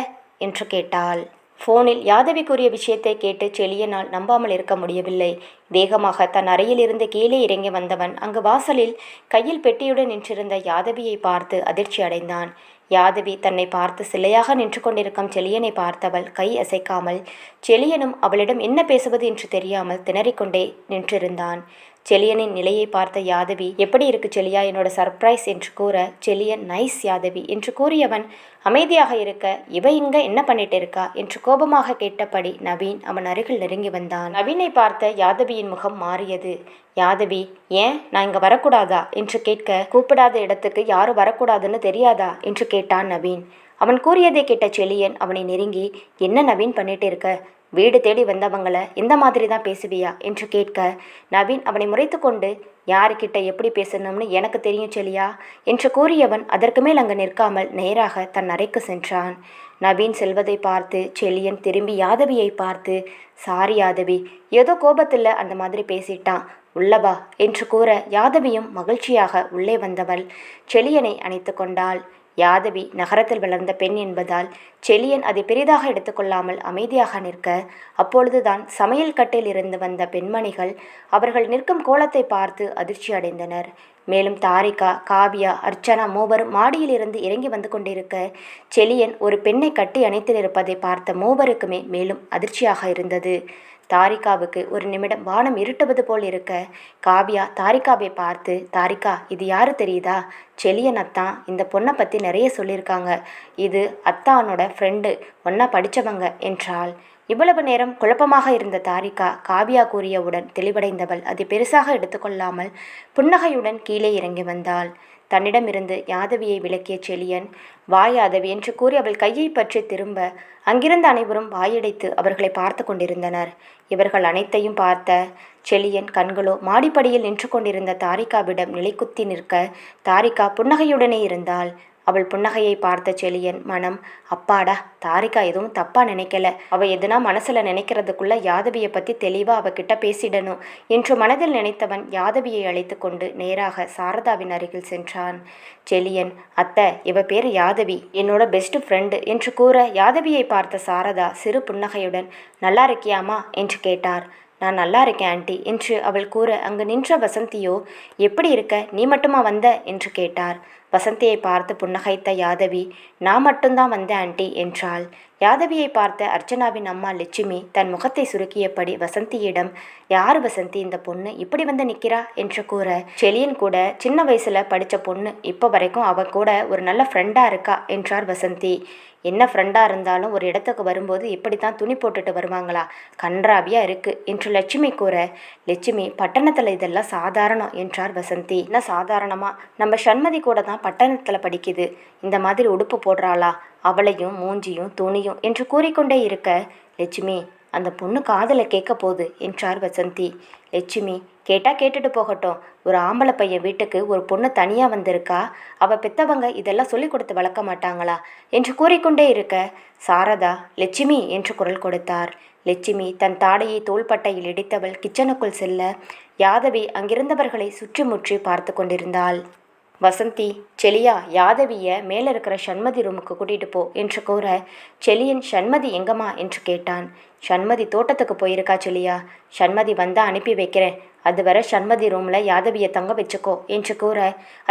என்று கேட்டாள். ஃபோனில் யாதவி கூறிய விஷயத்தை கேட்டு செழியனால் நம்பாமல் இருக்க முடியவில்லை. வேகமாக தன் அறையிலிருந்து கீழே இறங்கி வந்தவன் அங்கு வாசலில் கையில் பெட்டியுடன் நின்றிருந்த யாதவியை பார்த்து அதிர்ச்சி அடைந்தான். யாதவி தன்னை பார்த்து சிலையாக நின்று கொண்டிருக்கும் செழியனை பார்த்தவள் கை அசைக்காமல், செழியனும் அவளிடம் என்ன பேசுவது என்று தெரியாமல் திணறிக்கொண்டே நின்றிருந்தான். செழியனின் நிலையை பார்த்த யாதவி, எப்படி இருக்கு செழியா என்னோட சர்ப்ரைஸ் என்று கூற, செழியன் நைஸ் யாதவி என்று கூறியவன் அமைதியாக இருக்க, இவ இங்க என்ன பண்ணிட்டு இருக்கா என்று கோபமாக கேட்டபடி நவீன் அவன் அருகில் நெருங்கி வந்தான். நவீனை பார்த்த யாதவியின் முகம் மாறியது. யாதவி, ஏன் நான் இங்க வரக்கூடாதா என்று கேட்க, கூப்பிடாத இடத்துக்கு யாரும் வரக்கூடாதுன்னு தெரியாதா என்று கேட்டான் நவீன். அவன் கூறியதை கேட்ட செழியன் அவனை நெருங்கி, என்ன நவீன் பண்ணிட்டு இருக்க, வீடு தேடி வந்தவங்களை இந்த மாதிரி தான் பேசுவியா என்று கேட்க, நவீன் அவனை முறைத்து கொண்டு, யாருக்கிட்ட எப்படி பேசணும்னு எனக்கு தெரியும் செழியா என்று கூறியவன் அதற்கு மேல் அங்கு நிற்காமல் நேராக தன் அறைக்கு சென்றான். நவீன் செல்வதை பார்த்து செழியன் திரும்பி யாதவியை பார்த்து, சாரி யாதவி, ஏதோ கோபத்தில் அந்த மாதிரி பேசிட்டான், உள்ளவா என்று கூற, யாதவியும் மகிழ்ச்சியாக உள்ளே வந்தவள் செழியனை அணைத்து கொண்டாள். யாதவி நகரத்தில் வளர்ந்த பெண் என்பதால் செழியன் அதை பெரிதாக எடுத்துக்கொள்ளாமல் அமைதியாக நிற்க, அப்பொழுதுதான் சமையல் கட்டில் இருந்து வந்த பெண்மணிகள் அவர்கள் நிற்கும் கோலத்தை பார்த்து அதிர்ச்சி அடைந்தனர். மேலும் தாரிகா, காவியா, அர்ச்சனா மூவரும் மாடியிலிருந்து இறங்கி வந்து கொண்டிருக்க, செழியன் ஒரு பெண்ணை கட்டி அணைத்து இருப்பதை பார்த்த மூவருக்குமே மேலும் அதிர்ச்சியாக இருந்தது. தாரிகாவுக்கு ஒரு நிமிடம் வானம் இருட்டுவது போல் இருக்க, காவியா தாரிகாவை பார்த்து, தாரிகா இது யாரு தெரியுதா, செழியன் அத்தான் இந்த பொண்ணை பற்றி நிறைய சொல்லியிருக்காங்க, இது அத்தானோட ஃப்ரெண்டு, ஒன்றா படித்தவங்க என்றாள். இவ்வளவு நேரம் குழப்பமாக இருந்த தாரிகா காவியா கூறியவுடன் தெளிவடைந்தவள் அதை பெருசாக எடுத்துக்கொள்ளாமல் புன்னகையுடன் கீழே இறங்கி வந்தாள். தன்னிடமிருந்து யாதவியை விலக்கிய செழியன், "வா யாதவி" என்று கூறி அவள் கையை பற்றி திரும்ப அங்கிருந்த அனைவரும் வாயடைத்து அவர்களை பார்த்து கொண்டிருந்தனர். இவர்கள் அனைத்தையும் பார்த்த செழியன் கண்களோ மாடிப்படியில் நின்று கொண்டிருந்த தாரிகாவிடம் நிலைக்குத்தி நிற்க தாரிகா புன்னகையுடனே இருந்தாள். அவள் புன்னகையை பார்த்த செழியன் மனம், அப்பாடா, தாரிகா எதுவும் தப்பா நினைக்கல, அவ எதுனா மனசுல நினைக்கிறதுக்குள்ள யாதவியை பத்தி தெளிவா அவகிட்ட பேசிடணும் என்று மனதில் நினைத்தவன் யாதவியை அழைத்து கொண்டு நேராக சாரதாவின் அருகில் சென்றான். செழியன், அத்தை, இவ பேரு யாதவி, என்னோட பெஸ்ட் ஃப்ரெண்டு என்று கூற யாதவியை பார்த்த சாரதா சிறு புன்னகையுடன், நல்லா இருக்கியாமா என்று கேட்டார். நான் நல்லா இருக்கேன் ஆண்டி என்று அவள் கூற அங்கு நின்ற வசந்தியோ, எப்படி இருக்க, நீ மட்டுமா வந்த என்று கேட்டார். வசந்தியை பார்த்து புன்னகைத்த யாதவி, நான் மட்டும்தான் வந்தேன் ஆண்டி என்றாள். யாதவியை பார்த்த அர்ச்சனாவின் அம்மா லட்சுமி தன் முகத்தை சுருக்கியபடி வசந்தியிடம், யார் வசந்தி இந்த பொண்ணு இப்படி வந்து நிற்கிறா என்று கூற, செழியன் கூட சின்ன வயசுல படித்த பொண்ணு, இப்போ வரைக்கும் அவ கூட ஒரு நல்ல ஃப்ரெண்டாக இருக்கா என்றார் வசந்தி. என்ன ஃப்ரெண்டாக இருந்தாலும் ஒரு இடத்துக்கு வரும்போது இப்படித்தான் துணி போட்டுட்டு வருவாங்களா, கன்றாவியாக இருக்குது என்று லட்சுமி கூற, லட்சுமி, பட்டணத்தில் இதெல்லாம் சாதாரணம் என்றார் வசந்தி. என்ன சாதாரணமா, நம்ம சண்மதி கூட தான் பட்டணத்தில் படிக்குது, இந்த மாதிரி உடுப்பு போடுறாளா, அவளையும் மூஞ்சியும் துணியும் என்று கூறிக்கொண்டே இருக்க, லட்சுமி, அந்த பொண்ணு காதலை கேட்க போகுது என்றார் வசந்தி. லட்சுமி, கேட்டா கேட்டுட்டு போகட்டும், ஒரு ஆம்பளை பையன் வீட்டுக்கு ஒரு பொண்ணு தனியாக வந்திருக்கா, அவள் பெத்தவங்க இதெல்லாம் சொல்லி கொடுத்து வளர்க்க மாட்டாங்களா என்று கூறிக்கொண்டே இருக்க, சாரதா, லட்சுமி என்று குரல் கொடுத்தார். லட்சுமி தன் தாடையை தோள்பட்டையில் இடித்தவள் கிச்சனுக்குள் செல்ல யாதவி அங்கிருந்தவர்களை சுற்றி முற்றி பார்த்து கொண்டிருந்தாள். வசந்தி, செழியா, யாதவியை மேலே இருக்கிற சண்மதி ரூமுக்கு கூட்டிகிட்டு போ என்று கூற, செழியன், சண்மதி எங்கம்மா என்று கேட்டான். சண்மதி தோட்டத்துக்கு போயிருக்கா செழியா, சண்மதி வந்தால் அனுப்பி வைக்கிறேன், அதுவரை சண்மதி ரூமில் யாதவியை தங்க வச்சுக்கோ என்று கூற,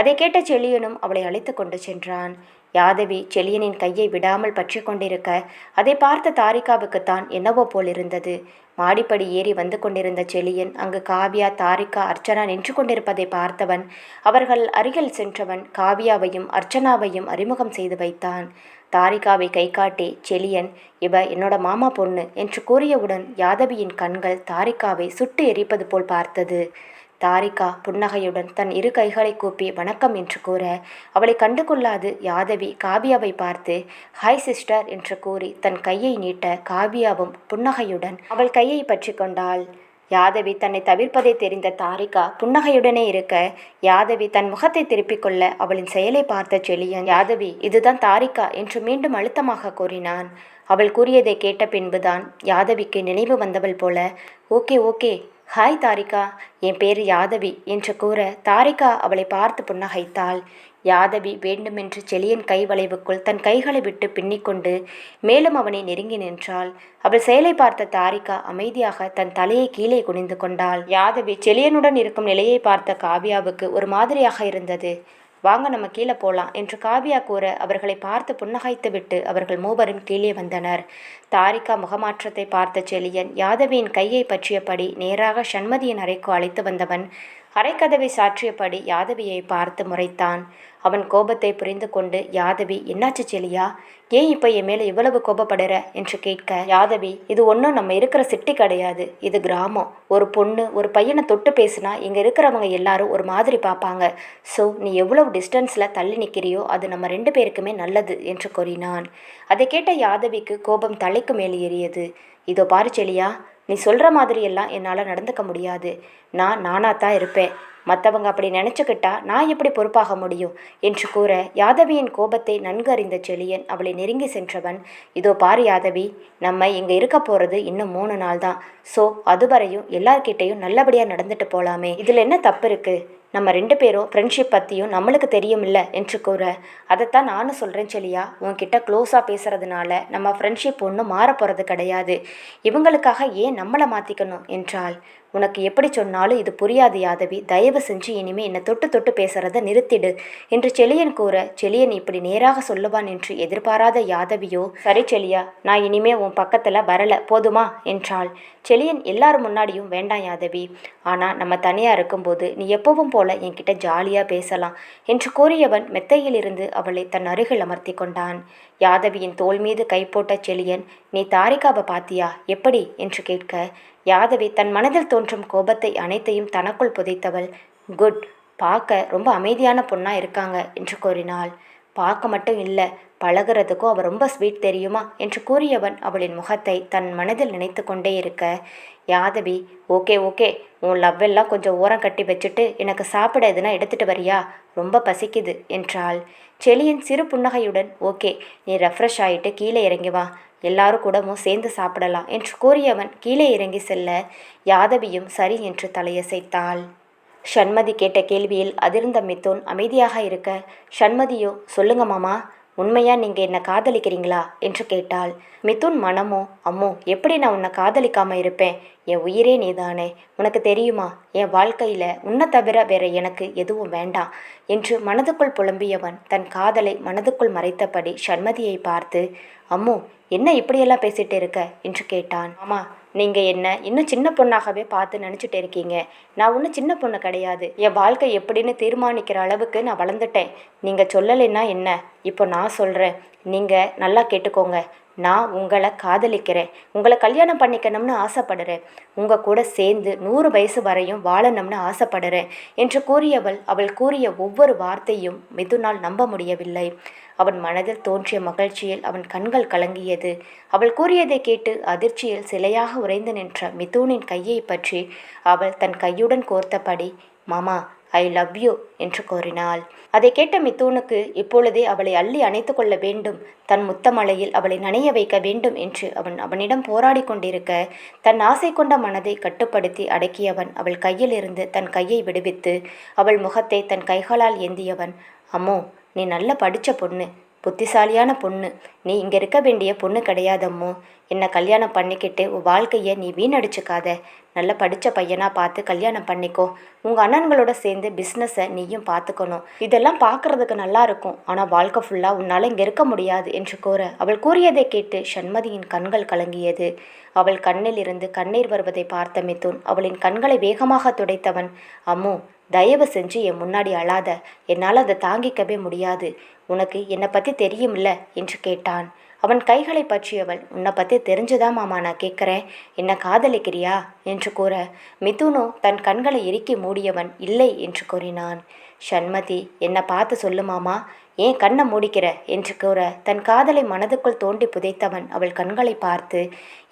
அதை கேட்ட செழியனும் அவளை அழைத்து கொண்டு சென்றான். யாதவி செழியனின் கையை விடாமல் பற்றி கொண்டிருக்க அதை பார்த்த தாரிகாவுக்குத்தான் என்னவோ போலிருந்தது. மாடிப்படி ஏறி வந்து கொண்டிருந்த செழியன் அங்கு காவியா, தாரிகா, அர்ச்சனா நின்று கொண்டிருப்பதை பார்த்தவன் அவர்கள் அருகில் சென்றவன் காவியாவையும் அர்ச்சனாவையும் அறிமுகம் செய்து வைத்தான். தாரிகாவை கை காட்டி செழியன், இவ என்னோட மாமா பொண்ணு என்று கூறியவுடன் யாதவியின் கண்கள் தாரிகாவை சுட்டு எரிப்பது போல் பார்த்தது. தாரிகா புன்னகையுடன் தன் இரு கைகளை கூப்பி வணக்கம் என்று கூற அவளை கண்டு கொள்ளாது யாதவி காவியாவை பார்த்து ஹாய் சிஸ்டர் என்று கூறி தன் கையை நீட்ட காவியாவும் புன்னகையுடன் அவள் கையை பற்றி கொண்டாள். யாதவி தன்னை தவிர்ப்பதை தெரிந்த தாரிகா புன்னகையுடனே இருக்க யாதவி தன் முகத்தை திருப்பிக் கொள்ள அவளின் செயலை பார்த்த செழியன், யாதவி, இதுதான் தாரிகா என்று மீண்டும் அழுத்தமாக கூறினான். அவள் கூறியதை கேட்ட பின்புதான் யாதவிக்கு நினைவு வந்தவள் போல, ஓகே ஓகே, ஹாய் தாரிகா, என் பேர் யாதவி என்று கூற தாரிகா அவளை பார்த்து புன்னகைத்தாள். யாதவி வேண்டுமென்று செழியன் கை வளைவுக்குள் தன் கைகளை விட்டு பின்னிக்கொண்டு மேலும் அவனை நெருங்கி நின்றாள். அவள் செயலை பார்த்த தாரிகா அமைதியாக தன் தலையை கீழே குனிந்து கொண்டாள். யாதவி செழியனுடன் இருக்கும் நிலையை பார்த்த காவியாவுக்கு ஒரு மாதிரியாக இருந்தது. வாங்க, நம்ம கீழே போகலாம் என்று காவியா கூற அவர்களை பார்த்து புன்னகைத்து விட்டு அவர்கள் மூவரும் கீழே வந்தனர். தாரிகா முகமாற்றத்தை பார்த்த செழியன் யாதவியின் கையை பற்றியபடி நேராக சண்மதியின் அறைக்கு அழைத்து வந்தவன் அரைக்கதவை சாற்றியபடி யாதவியை பார்த்து முறைத்தான். அவன் கோபத்தை புரிந்து கொண்டு, யாதவி, என்னாச்சு செழியா, ஏன் இப்போ என் மேலே இவ்வளவு கோபப்படுற என்று கேட்க, யாதவி, இது ஒன்றும் நம்ம இருக்கிற சிட்டி கிடையாது, இது கிராமம். ஒரு பொண்ணு ஒரு பையனை தொட்டு பேசுனா இங்கே இருக்கிறவங்க எல்லாரும் ஒரு மாதிரி பார்ப்பாங்க. ஸோ நீ எவ்வளவு டிஸ்டன்ஸில் தள்ளி நிற்கிறியோ அது நம்ம 2 பேருக்குமே நல்லது என்று கூறினான். அதை கேட்ட யாதவிக்கு கோபம் தலைக்கு மேல் ஏறியது. இதோ பாரு செழியா, நீ சொல்கிற மாதிரியெல்லாம் என்னால் நடந்துக்க முடியாது. நானாத்தான் இருப்பேன். மற்றவங்க அப்படி நினச்சிக்கிட்டா நான் எப்படி பொறுப்பாக முடியும் என்று கூற யாதவியின் கோபத்தை நன்கு அறிந்த செழியன் அவளை நெருங்கி சென்றவன், இதோ பாரு யாதவி, நம்ம இங்கே இருக்க போகிறது இன்னும் 3 நாள் தான். ஸோ அதுவரையும் எல்லார்கிட்டையும் நல்லபடியாக நடந்துட்டு போகலாமே, இதில் என்ன தப்பு இருக்குது? நம்ம 2 பேரும் ஃப்ரெண்ட்ஷிப் பற்றியும் நம்மளுக்கு தெரியும் இல்லை என்று கூற, அதைத்தான் நானும் சொல்கிறேன் செழியா, உன்கிட்ட க்ளோஸாக பேசுகிறதுனால நம்ம ஃப்ரெண்ட்ஷிப் ஒன்றும் மாற போகிறது கிடையாது. இவங்களுக்காக ஏன் நம்மளை மாற்றிக்கணும் என்றாள். உனக்கு எப்படி சொன்னாலும் இது புரியாது யாதவி. தயவு செஞ்சு இனிமே என்னை தொட்டு தொட்டு பேசுறத நிறுத்திடு என்று செழியன் கூற, செழியன் இப்படி நேராக சொல்லுவான் என்று எதிர்பாராத யாதவியோ, சரி செழியா, நான் இனிமே உன் பக்கத்துல வரல போதுமா என்றாள். செழியன் எல்லாரும் முன்னாடியும், வேண்டாம் யாதவி, ஆனால் நம்ம தனியாக இருக்கும்போது நீ எப்பவும் போல என்கிட்ட ஜாலியாக பேசலாம் என்று கூறியவன் மெத்தையிலிருந்து அவளை தன் அருகில் அமர்த்தி கொண்டான். யாதவியின் தோள் மீது கை போட்ட செழியன், நீ தாரிகாவை பாத்தியா எப்படி என்று கேட்க, யாதவி தன் மனதில் தோன்றும் கோபத்தை அனைத்தையும் தனக்குள் புதைத்தவள், குட், பார்க்க ரொம்ப அமைதியான பொண்ணா இருக்காங்க என்று கூறினாள். பார்க்க மட்டும் இல்லை, பழகிறதுக்கும் அவள் ரொம்ப ஸ்வீட் தெரியுமா என்று கூறியவன் அவளின் முகத்தை தன் மனதில் நினைத்து கொண்டே இருக்க, யாதவி, ஓகே ஓகே, உன் லவ் எல்லாம் கொஞ்சம் ஓரம் கட்டி வச்சுட்டு எனக்கு சாப்பிட எதுனா எடுத்துட்டு வரியா, ரொம்ப பசிக்குது என்றாள். செழியன் சிறு புன்னகையுடன், ஓகே, நீ ரெஃப்ரெஷ் ஆகிட்டு கீழே இறங்கி வா, எல்லாரும் கூடவும் சேர்ந்து சாப்பிடலாம் என்று கூறியவன் கீழே இறங்கி செல்ல, யாதவியும் சரி என்று தலையசைத்தாள். ஷண்மதி கேட்ட கேள்வியில் அதிர்ந்த மிதுன் அமைதியாக இருக்க, ஷண்மதியோ, சொல்லுங்க மாமா, உண்மையா நீங்கள் என்னை காதலிக்கிறீங்களா என்று கேட்டாள். மிதுன் மனமோ, அம்மோ, எப்படி நான் உன்னை காதலிக்காமல் இருப்பேன், என் உயிரே நீதானே, உனக்கு தெரியுமா, என் வாழ்க்கையில் உன்னை தவிர வேற எனக்கு எதுவும் வேண்டாம் என்று மனதுக்குள் புலம்பியவன் தன் காதலை மனதுக்குள் மறைத்தபடி ஷண்மதியை பார்த்து, அம்மோ, என்ன இப்படியெல்லாம் பேசிட்டு இருக்க என்று கேட்டான். ஆமா, நீங்கள் என்ன இன்னும் சின்ன பொண்ணாகவே பார்த்து நினச்சிட்டு இருக்கீங்க. நான் ஒன்றும் சின்ன பொண்ணு கிடையாது. என் வாழ்க்கை எப்படின்னு தீர்மானிக்கிற அளவுக்கு நான் வளர்ந்துட்டேன். நீங்கள் சொல்லலைன்னா என்ன, இப்போ நான் சொல்கிறேன், நீங்கள் நல்லா கேட்டுக்கோங்க. நான் உங்களை காதலிக்கிறேன், உங்களை கல்யாணம் பண்ணிக்கணும்னு ஆசைப்படுறேன், உங்கள் கூட சேர்ந்து 100 வயசு வரையும் வாழணும்னு ஆசைப்படுறேன் என்று கூறியவள் அவள் கூறிய ஒவ்வொரு வார்த்தையும் மிதுனால் நம்ப முடியவில்லை. அவன் மனதில் தோன்றிய மகிழ்ச்சியில் அவன் கண்கள் கலங்கியது. அவள் கூறியதை கேட்டு அதிர்ச்சியில் சிலையாக உறைந்து நின்ற மிதுனின் கையை பற்றி அவள் தன் கையுடன் கோர்த்தபடி, மாமா, ஐ லவ் யூ என்று கூறினாள். அதை கேட்ட மிதுனுக்கு இப்பொழுதே அவளை அள்ளி அணைத்து கொள்ள வேண்டும், தன் முத்தமலையில் அவளை நனைய வைக்க வேண்டும் என்று அவனிடம் போராடி கொண்டிருக்க, தன் ஆசை கொண்ட மனதை கட்டுப்படுத்தி அடக்கியவன் அவள் கையிலிருந்து தன் கையை விடுவித்து அவள் முகத்தை தன் கைகளால் ஏந்தியவன், அம்மோ, நீ நல்ல படித்த பொண்ணு, புத்திசாலியான பொண்ணு, நீ இங்கே இருக்க வேண்டிய பொண்ணு கிடையாதம்மோ, என்னை கல்யாணம் பண்ணிக்கிட்டு உன் வாழ்க்கையை நீ வீணடிச்சுக்காத, நல்ல படித்த பையனாக பார்த்து கல்யாணம் பண்ணிக்கோ, உங்கள் அண்ணன்களோட சேர்ந்து பிஸ்னஸை நீயும் பார்த்துக்கணும், இதெல்லாம் பார்க்குறதுக்கு நல்லா இருக்கும், ஆனால் வாழ்க்கை ஃபுல்லாக உன்னால் இங்கே இருக்க முடியாது என்று கூற, அவள் கூறியதை கேட்டு ஷண்மதியின் கண்கள் கலங்கியது. அவள் கண்ணில் இருந்து கண்ணீர் வருவதை பார்த்த மிதுன் அவளின் கண்களை வேகமாக துடைத்தவன், அம்மோ, தயவு செஞ்சு என் முன்னாடி அழாத, என்னால் அதை தாங்கிக்கவே முடியாது, உனக்கு என்னை பற்றி தெரியுமில்ல என்று கேட்டான். அவன் கைகளை பற்றியவள், உன்னை பற்றி தெரிஞ்சுதான் மாமா நான் கேட்குறேன், என்னை காதலிக்கிறியா என்று கூற, மிதுனோ தன் கண்களை இறுக்கி மூடியவன் இல்லை என்று கூறினான். ஷண்மதி, என்னை பார்த்து சொல்லு மாமா, ஏன் கண்ணை மூடிக்கிற என்று கூற, தன் காதலை மனதுக்குள் தோண்டி புதைத்தவன் அவள் கண்களை பார்த்து,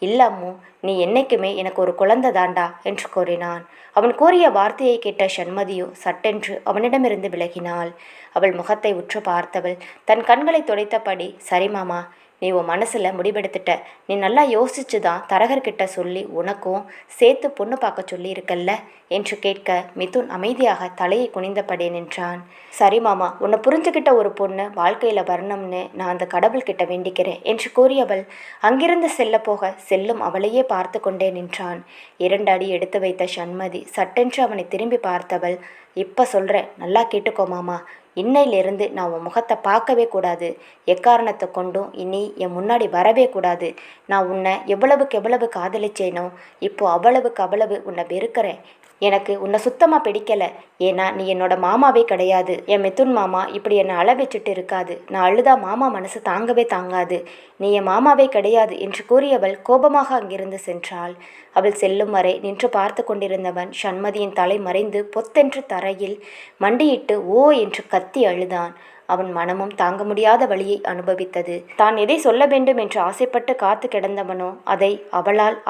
இல்லம்மோ, நீ என்னைக்குமே எனக்கு ஒரு குழந்தை தாண்டா என்று கூறினான். அவன் கூறிய வார்த்தையை கேட்ட ஷண்மதியோ சட்டென்று அவனிடமிருந்து விலகினாள். அவள் முகத்தை உற்று பார்த்தவள் தன் கண்களை துடைத்தபடி, சரி மாமா, நீ உன் மனசில் முடிவெடுத்துட்ட, நீ நல்லா யோசிச்சு தான் தரகர்கிட்ட சொல்லி உனக்கும் சேர்த்து பொண்ணு பார்க்க சொல்லி இருக்கல்ல என்று கேட்க, மிதுன் அமைதியாக தலையை குனிந்தபடி நின்றான். சரி மாமா, உன்னை புரிஞ்சுக்கிட்ட ஒரு பொண்ணு வாழ்க்கையில் வரணும்னு நான் அந்த கடவுள்கிட்ட வேண்டிக்கிறேன் என்று கூறியவள் அங்கிருந்து செல்ல போக செல்லும் அவளையே பார்த்து கொண்டே நின்றான். 2 அடி எடுத்து வைத்த ஷண்மதி சட்டென்று அவனை திரும்பி பார்த்தவள், இப்போ சொல்கிறேன், நல்லா கேட்டுக்கோ மாமா, இன்னையிலிருந்து நான் உன் முகத்தை பார்க்கவே கூடாது, எக்காரணத்தை கொண்டும் இனி என் முன்னாடி வரவே கூடாது. நான் உன்னை எவ்வளவுக்கு எவ்வளவு காதலிச்சேனோ இப்போ அவ்வளவுக்கு அவ்வளவு உன்னை வெறுக்கிறேன். எனக்கு உன்னை சுத்தமாக பிடிக்கலை, ஏன்னா நீ என்னோட மாமாவே கிடையாது. என் மிதுன் மாமா இப்படி என்னை அழ வச்சுட்டு இருக்காது, நான் அழுதா மாமா மனசு தாங்கவே தாங்காது, நீ என் மாமாவே கிடையாது என்று கூறியவள் கோபமாக அங்கிருந்து சென்றாள். அவள் செல்லும் வரை நின்று பார்த்து கொண்டிருந்தவன் ஷண்மதியின் தலை மறைந்து பொத்தென்று தரையில் மண்டியிட்டு ஓ என்று கத்தி அழுதான். அவன் மனமும் தாங்க முடியாத வலியை அனுபவித்தது. தான் எதை சொல்ல வேண்டும் என்று ஆசைப்பட்டு காத்து கிடந்தவனோ அதை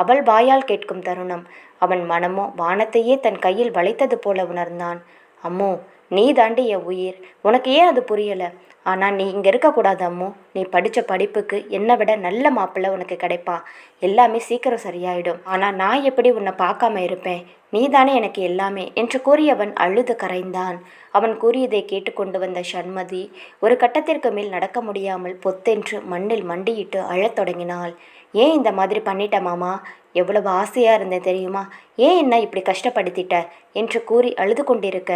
அவள் வாயால் கேட்கும் தருணம் அவன் மனமோ வானத்தையே தன் கையில் வளைத்தது போல உணர்ந்தான். அம்மோ, நீ தாண்டி என் உயிர், உனக்கு ஏன் அது புரியலை? ஆனால் நீ இங்கே இருக்கக்கூடாது அம்மோ, நீ படித்த படிப்புக்கு என்னை விட நல்ல மாப்பிள்ளை உனக்கு கிடைப்பா, எல்லாமே சீக்கிரம் சரியாயிடும். ஆனால் நான் எப்படி உன்னை பார்க்காம இருப்பேன், நீதானே எனக்கு எல்லாமே என்று கூறியவன் அழுது கரைந்தான். அவன் கூறியதை கேட்டுக்கொண்டு வந்த ஷண்மதி ஒரு கட்டத்திற்கு மேல் நடக்க முடியாமல் பொத்தென்று மண்ணில் மண்டியிட்டு அழத் தொடங்கினாள். ஏன் இந்த மாதிரி பண்ணிட்ட மாமா? எவ்வளவு ஆசையாக இருந்தேன் தெரியுமா, ஏன் என்ன இப்படி கஷ்டப்படுத்திட்ட என்று கூறி அழுது கொண்டிருக்க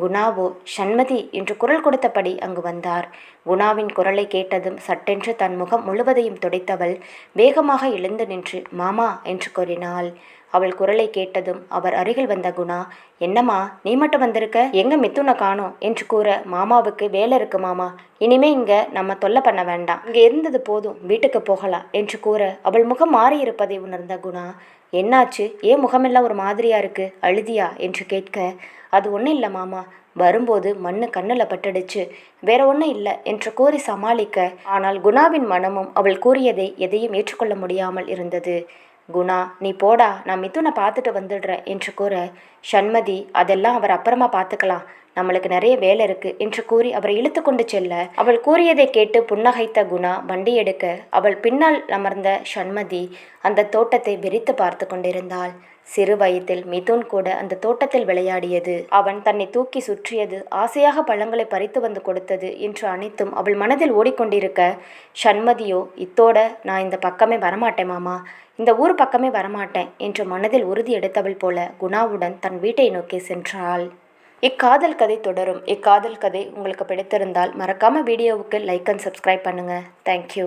குணாவோ சண்மதி என்று குரல் கொடுத்தபடி அங்கு வந்தார். குணாவின் குரலை கேட்டதும் சட்டென்று தன் முகம் முழுவதையும் துடைத்தவள் வேகமாக எழுந்து நின்று மாமா என்று கூறினாள். அவள் குரலை கேட்டதும் அவர் அருகில் வந்த குணா, என்னம்மா நீ மட்டும் வந்திருக்க, எங்க மித்துனை காணோம் என்று கூற, மாமாவுக்கு வேலை இருக்கு மாமா, இனிமே இங்க நம்ம தொல்லை பண்ண வேண்டாம், இங்க இருந்தது போதும், வீட்டுக்கு போகலாம் என்று கூற அவள் முகம் மாறியிருப்பதை உணர்ந்த குணா, என்னாச்சு, ஏன் முகமெல்லாம் ஒரு மாதிரியா இருக்கு, அழுதியா என்று கேட்க, அது ஒன்றும் இல்லை மாமா, வரும்போது மண்ணு கண்ணில் பட்டுடுச்சு, வேற ஒன்றும் இல்லை என்று கூறி சமாளிக்க, ஆனால் குணாவின் மனமும் அவள் கூறியதை எதையும் ஏற்றுக்கொள்ள முடியாமல் இருந்தது. குணா, நீ போடா, நான் மிதுனை பார்த்துட்டு வந்துடுறேன் என்று கூற, சண்மதி அதெல்லாம் அவர் அப்புறமா பார்த்துக்கலாம், நம்மளுக்கு நிறைய வேலை இருக்கு என்று கூறி அவரை இழுத்து கொண்டு செல்ல, அவள் கூறியதை கேட்டு புன்னகைத்த குணா வண்டி எடுக்க, அவள் பின்னால் அமர்ந்த சண்மதி அந்த தோட்டத்தை வெறித்து பார்த்து கொண்டிருந்தாள். சிறு வயதில் மிதுன் கூட அந்த தோட்டத்தில் விளையாடியது, அவன் தன்னை தூக்கி சுற்றியது, ஆசையாக பழங்களை பறித்து வந்து கொடுத்தது என்று அனைத்தும் அவள் மனதில் ஓடிக்கொண்டிருக்க, சண்மதியோ இத்தோட நான் இந்த பக்கமே வரமாட்டேன் மாமா, இந்த ஊர் பக்கமே வரமாட்டேன் என்று மனதில் உறுதி எடுத்தவள் போல குணாவுடன் தன் வீட்டை நோக்கி சென்றாள். இக்காதல் கதை தொடரும். இக்காதல் கதை உங்களுக்கு பிடித்திருந்தால் மறக்காம வீடியோவுக்கு லைக் அண்ட் சப்ஸ்கிரைப் பண்ணுங்க. தேங்க்யூ.